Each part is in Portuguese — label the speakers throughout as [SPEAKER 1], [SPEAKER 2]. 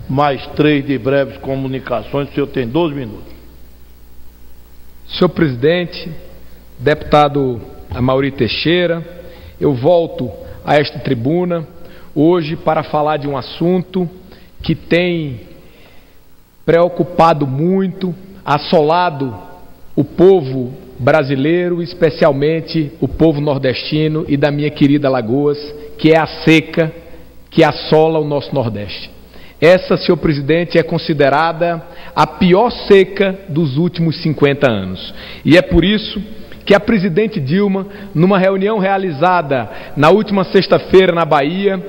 [SPEAKER 1] Mais 3 de breves comunicações. O senhor tem 12 minutos.
[SPEAKER 2] Senhor presidente, deputado Amaury Teixeira, eu volto a esta tribuna hoje para falar de um assunto que tem preocupado muito, assolado o povo brasileiro, especialmente o povo nordestino e da minha querida Alagoas, que é a seca que assola o nosso Nordeste. Essa, senhor presidente, é considerada a pior seca dos últimos 50 anos. E é por isso que a presidente Dilma, numa reunião realizada na última sexta-feira na Bahia,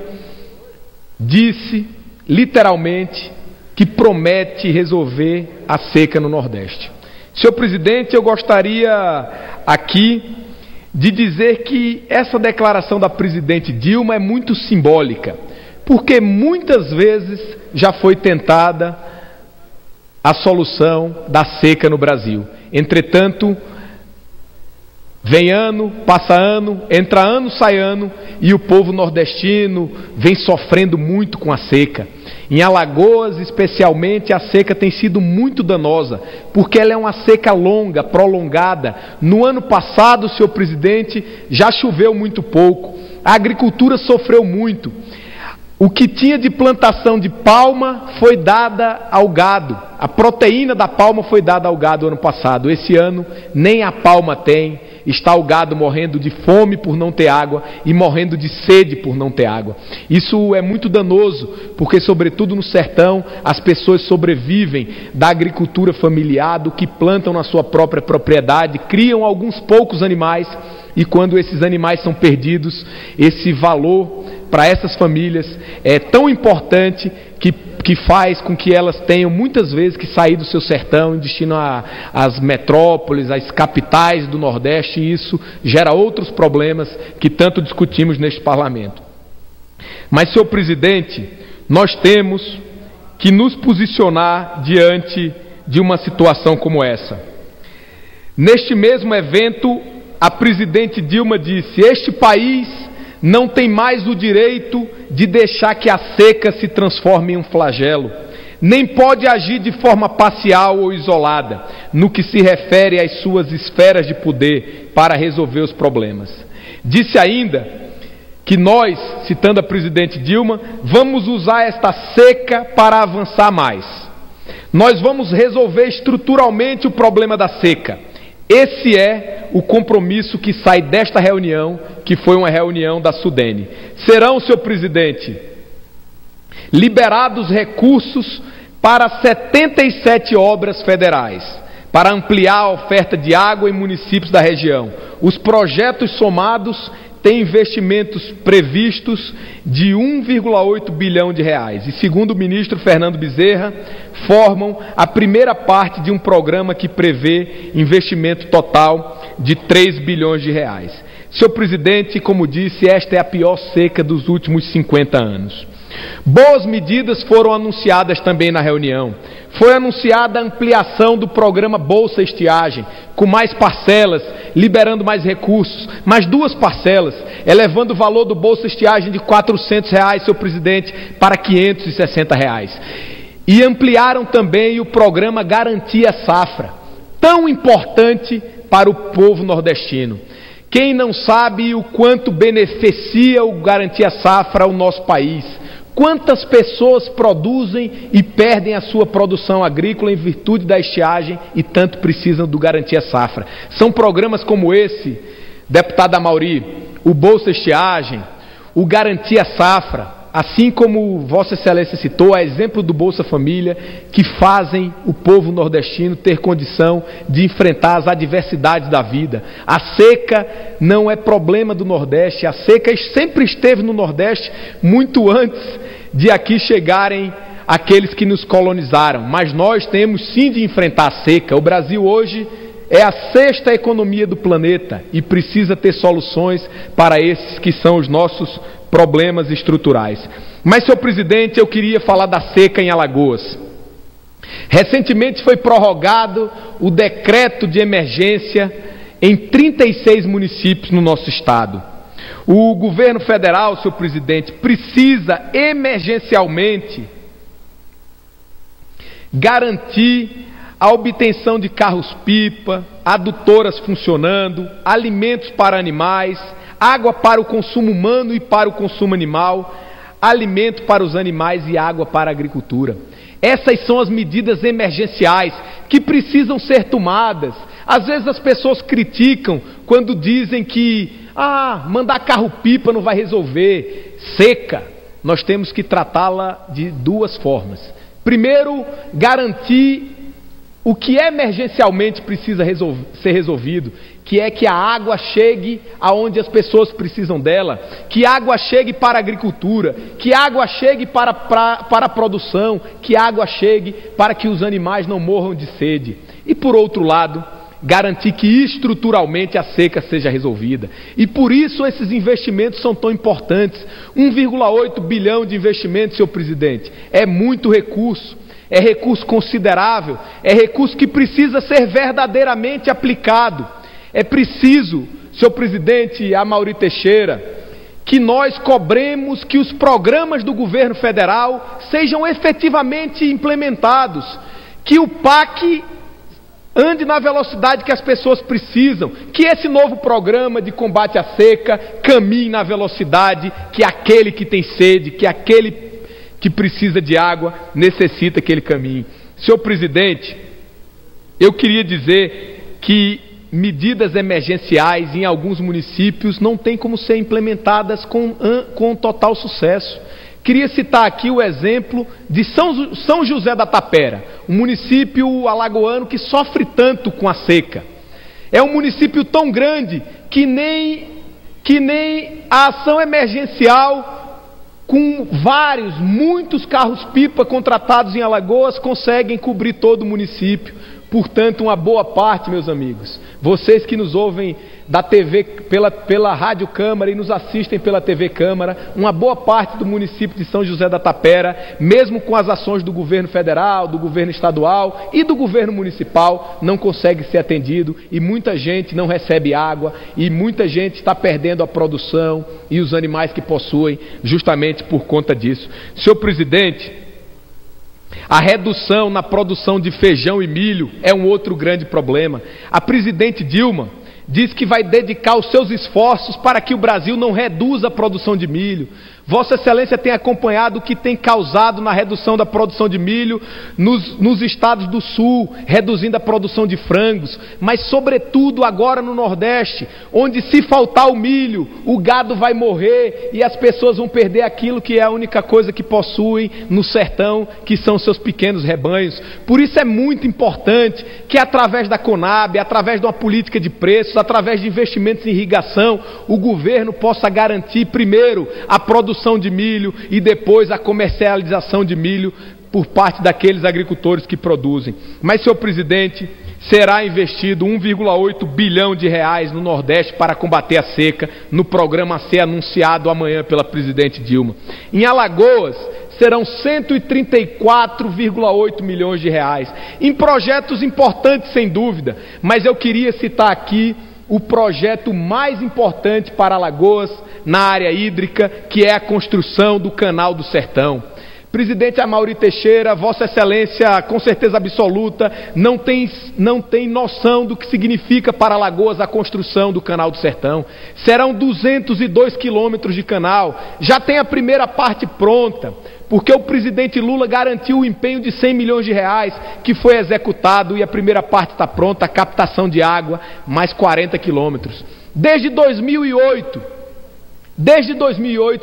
[SPEAKER 2] disse, literalmente, que promete resolver a seca no Nordeste. Senhor presidente, eu gostaria aqui de dizer que essa declaração da presidente Dilma é muito simbólica, porque muitas vezes já foi tentada a solução da seca no Brasil. Entretanto, vem ano, passa ano, entra ano, sai ano, e o povo nordestino vem sofrendo muito com a seca. Em Alagoas, especialmente, a seca tem sido muito danosa, porque ela é uma seca longa, prolongada. No ano passado, senhor presidente, já choveu muito pouco, a agricultura sofreu muito. O que tinha de plantação de palma foi dada ao gado. A proteína da palma foi dada ao gado ano passado. Esse ano, nem a palma tem. Está o gado morrendo de fome por não ter água e morrendo de sede por não ter água. Isso é muito danoso, porque, sobretudo no sertão, as pessoas sobrevivem da agricultura familiar, do que plantam na sua própria propriedade, criam alguns poucos animais, e quando esses animais são perdidos, esse valor para essas famílias é tão importante que faz com que elas tenham muitas vezes que sair do seu sertão em destino às metrópoles, às capitais do Nordeste, e isso gera outros problemas que tanto discutimos neste parlamento. Mas, senhor presidente, nós temos que nos posicionar diante de uma situação como essa. Neste mesmo evento, a presidente Dilma disse: este país não tem mais o direito de deixar que a seca se transforme em um flagelo, nem pode agir de forma parcial ou isolada, no que se refere às suas esferas de poder para resolver os problemas. Disse ainda que nós, citando a presidente Dilma, vamos usar esta seca para avançar mais. Nós vamos resolver estruturalmente o problema da seca. Esse é o compromisso que sai desta reunião, que foi uma reunião da Sudene. Serão, senhor presidente, liberados recursos para 77 obras federais, para ampliar a oferta de água em municípios da região. Os projetos somados têm investimentos previstos de 1,8 bilhão de reais. E, segundo o ministro Fernando Bezerra, formam a primeira parte de um programa que prevê investimento total de 3 bilhões de reais. Senhor presidente, como disse, esta é a pior seca dos últimos 50 anos. Boas medidas foram anunciadas também na reunião. Foi anunciada a ampliação do programa Bolsa Estiagem, com mais parcelas, liberando mais recursos, mais 2 parcelas, elevando o valor do Bolsa Estiagem de R$ 400, senhor presidente, para R$ 560. E ampliaram também o programa Garantia Safra, tão importante para o povo nordestino. Quem não sabe o quanto beneficia o Garantia Safra ao nosso país? Quantas pessoas produzem e perdem a sua produção agrícola em virtude da estiagem e tanto precisam do Garantia Safra? São programas como esse, deputado Amaury, o Bolsa Estiagem, o Garantia Safra, assim como Vossa Excelência citou, a exemplo do Bolsa Família, que fazem o povo nordestino ter condição de enfrentar as adversidades da vida. A seca não é problema do Nordeste, a seca sempre esteve no Nordeste muito antes de aqui chegarem aqueles que nos colonizaram. Mas nós temos sim de enfrentar a seca. O Brasil hoje é a 6ª economia do planeta e precisa ter soluções para esses que são os nossos problemas estruturais. Mas, senhor presidente, eu queria falar da seca em Alagoas. Recentemente foi prorrogado o decreto de emergência em 36 municípios no nosso estado. O governo federal, senhor presidente, precisa emergencialmente garantir a obtenção de carros-pipa, adutoras funcionando, alimentos para animais, água para o consumo humano e para o consumo animal, alimento para os animais e água para a agricultura. Essas são as medidas emergenciais que precisam ser tomadas. Às vezes as pessoas criticam quando dizem que mandar carro-pipa não vai resolver. Seca, nós temos que tratá-la de duas formas. Primeiro, garantir o que emergencialmente precisa ser resolvido, que é que a água chegue aonde as pessoas precisam dela, que a água chegue para a agricultura, que a água chegue para a produção, que a água chegue para que os animais não morram de sede. E por outro lado, garantir que estruturalmente a seca seja resolvida. E por isso esses investimentos são tão importantes. 1,8 bilhão de investimentos, senhor presidente, é muito recurso. É recurso considerável, é recurso que precisa ser verdadeiramente aplicado. É preciso, senhor presidente Amaury Teixeira, que nós cobremos que os programas do governo federal sejam efetivamente implementados, que o PAC ande na velocidade que as pessoas precisam, que esse novo programa de combate à seca caminhe na velocidade que aquele que tem sede, que aquele que precisa de água necessita que ele caminhe. Senhor presidente, eu queria dizer que medidas emergenciais em alguns municípios não têm como ser implementadas com total sucesso. Queria citar aqui o exemplo de São José da Tapera, um município alagoano que sofre tanto com a seca. É um município tão grande que nem a ação emergencial, com muitos carros-pipa contratados em Alagoas, conseguem cobrir todo o município. Portanto, uma boa parte, meus amigos, vocês que nos ouvem da TV, pela Rádio Câmara e nos assistem pela TV Câmara, uma boa parte do município de São José da Tapera, mesmo com as ações do governo federal, do governo estadual e do governo municipal, não consegue ser atendido, e muita gente não recebe água, e muita gente está perdendo a produção e os animais que possuem, justamente por conta disso. Senhor presidente, a redução na produção de feijão e milho é um outro grande problema. A presidente Dilma diz que vai dedicar os seus esforços para que o Brasil não reduza a produção de milho. Vossa Excelência tem acompanhado o que tem causado na redução da produção de milho nos estados do Sul, reduzindo a produção de frangos, mas sobretudo agora no Nordeste, onde se faltar o milho, o gado vai morrer e as pessoas vão perder aquilo que é a única coisa que possuem no sertão, que são seus pequenos rebanhos. Por isso é muito importante que através da Conab, através de uma política de preços, através de investimentos em irrigação, o governo possa garantir primeiro a produção de milho e depois a comercialização de milho por parte daqueles agricultores que produzem. Mas, senhor presidente, será investido 1,8 bilhão de reais no Nordeste para combater a seca, no programa a ser anunciado amanhã pela presidente Dilma. Em Alagoas, serão 134,8 milhões de reais, em projetos importantes sem dúvida, mas eu queria citar aqui o projeto mais importante para Alagoas na área hídrica, que é a construção do Canal do Sertão. Presidente Amaury Teixeira, Vossa Excelência, com certeza absoluta, não tem noção do que significa para Alagoas a construção do Canal do Sertão. Serão 202 quilômetros de canal, já tem a primeira parte pronta, porque o presidente Lula garantiu o empenho de 100 milhões de reais, que foi executado e a primeira parte está pronta, a captação de água, mais 40 quilômetros. Desde 2008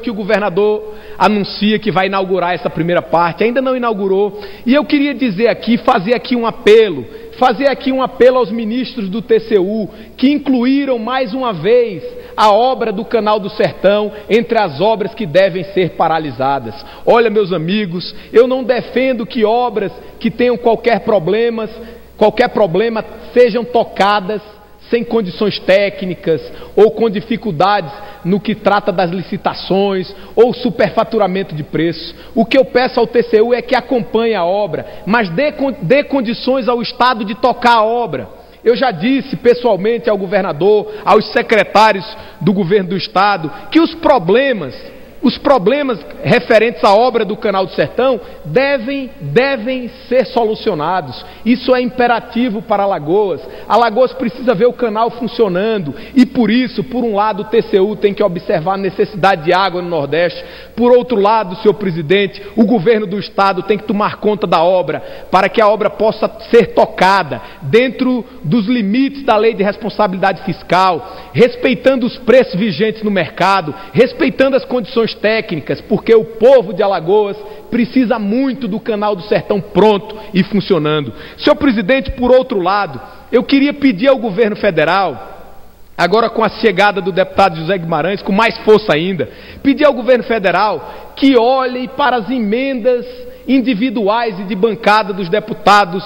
[SPEAKER 2] que o governador anuncia que vai inaugurar essa primeira parte, ainda não inaugurou, e eu queria dizer aqui, fazer aqui um apelo aos ministros do TCU, que incluíram mais uma vez a obra do Canal do Sertão entre as obras que devem ser paralisadas. Olha, meus amigos, eu não defendo que obras que tenham qualquer problema sejam tocadas sem condições técnicas ou com dificuldades no que trata das licitações ou superfaturamento de preços. O que eu peço ao TCU é que acompanhe a obra, mas dê condições ao Estado de tocar a obra. Eu já disse pessoalmente ao governador, aos secretários do governo do estado, que os problemas referentes à obra do Canal do Sertão devem ser solucionados. Isso é imperativo para Alagoas. Alagoas precisa ver o canal funcionando e por isso, por um lado, o TCU tem que observar a necessidade de água no Nordeste. Por outro lado, senhor presidente, o governo do estado tem que tomar conta da obra para que a obra possa ser tocada dentro dos limites da lei de responsabilidade fiscal, respeitando os preços vigentes no mercado, respeitando as condições técnicas, porque o povo de Alagoas precisa muito do Canal do Sertão pronto e funcionando. Senhor presidente, por outro lado, eu queria pedir ao governo federal, agora com a chegada do deputado José Guimarães, com mais força ainda, pedir ao governo federal que olhe para as emendas individuais e de bancada dos deputados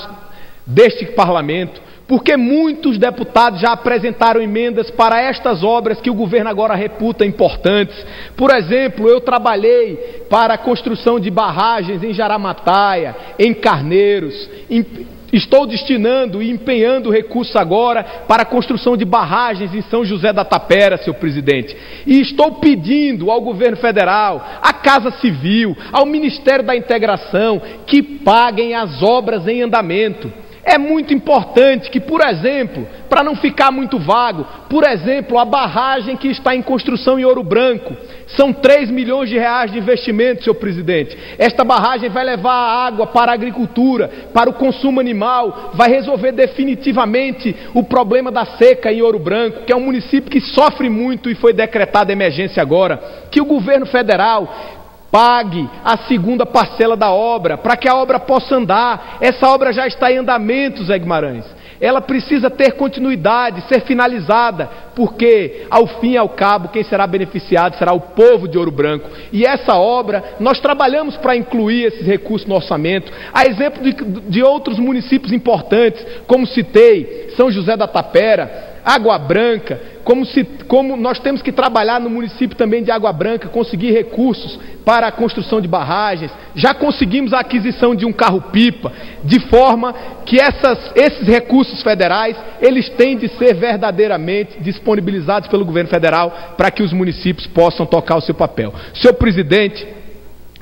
[SPEAKER 2] deste parlamento, porque muitos deputados já apresentaram emendas para estas obras que o governo agora reputa importantes. Por exemplo, eu trabalhei para a construção de barragens em Jaramataia, em Carneiros. Estou destinando e empenhando recursos agora para a construção de barragens em São José da Tapera, senhor presidente. E estou pedindo ao governo federal, à Casa Civil, ao Ministério da Integração, que paguem as obras em andamento. É muito importante que, por exemplo, para não ficar muito vago, por exemplo, a barragem que está em construção em Ouro Branco, são 3 milhões de reais de investimento, senhor presidente. Esta barragem vai levar a água para a agricultura, para o consumo animal, vai resolver definitivamente o problema da seca em Ouro Branco, que é um município que sofre muito e foi decretada emergência agora. Que o governo federal pague a segunda parcela da obra, para que a obra possa andar. Essa obra já está em andamento, Zé Guimarães. Ela precisa ter continuidade, ser finalizada, porque, ao fim e ao cabo, quem será beneficiado será o povo de Ouro Branco. E essa obra, nós trabalhamos para incluir esses recursos no orçamento, a exemplo de outros municípios importantes, como citei, São José da Tapera, Água Branca, como nós temos que trabalhar no município também de Água Branca, conseguir recursos para a construção de barragens. Já conseguimos a aquisição de um carro-pipa, de forma que esses recursos federais, eles têm de ser verdadeiramente disponibilizados pelo governo federal para que os municípios possam tocar o seu papel. Senhor presidente,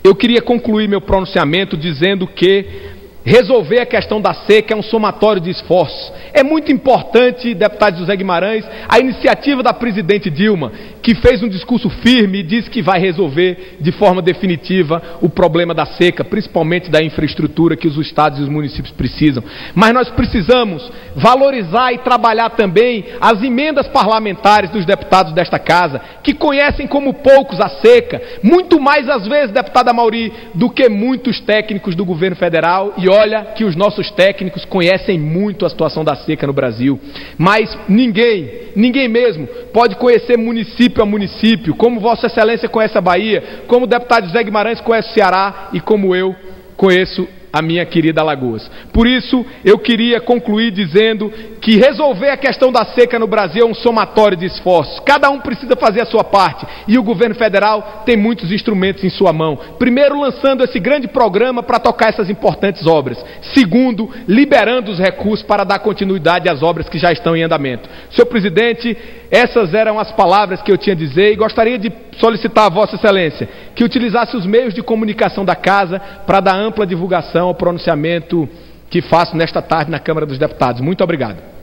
[SPEAKER 2] eu queria concluir meu pronunciamento dizendo que resolver a questão da seca é um somatório de esforços. É muito importante, deputado José Guimarães, a iniciativa da presidente Dilma, que fez um discurso firme e disse que vai resolver de forma definitiva o problema da seca, principalmente da infraestrutura que os estados e os municípios precisam. Mas nós precisamos valorizar e trabalhar também as emendas parlamentares dos deputados desta casa, que conhecem como poucos a seca, muito mais às vezes, deputada Mauri, do que muitos técnicos do governo federal. E olha que os nossos técnicos conhecem muito a situação da seca no Brasil, mas ninguém mesmo pode conhecer município a município, como Vossa Excelência conhece a Bahia, como o deputado José Guimarães conhece o Ceará e como eu conheço a minha querida Alagoas. Por isso, eu queria concluir dizendo que resolver a questão da seca no Brasil é um somatório de esforços. Cada um precisa fazer a sua parte e o governo federal tem muitos instrumentos em sua mão. Primeiro, lançando esse grande programa para tocar essas importantes obras. Segundo, liberando os recursos para dar continuidade às obras que já estão em andamento. Senhor presidente, essas eram as palavras que eu tinha a dizer e gostaria de solicitar a Vossa Excelência que utilizasse os meios de comunicação da Casa para dar ampla divulgação ao pronunciamento que faço nesta tarde na Câmara dos Deputados. Muito obrigado.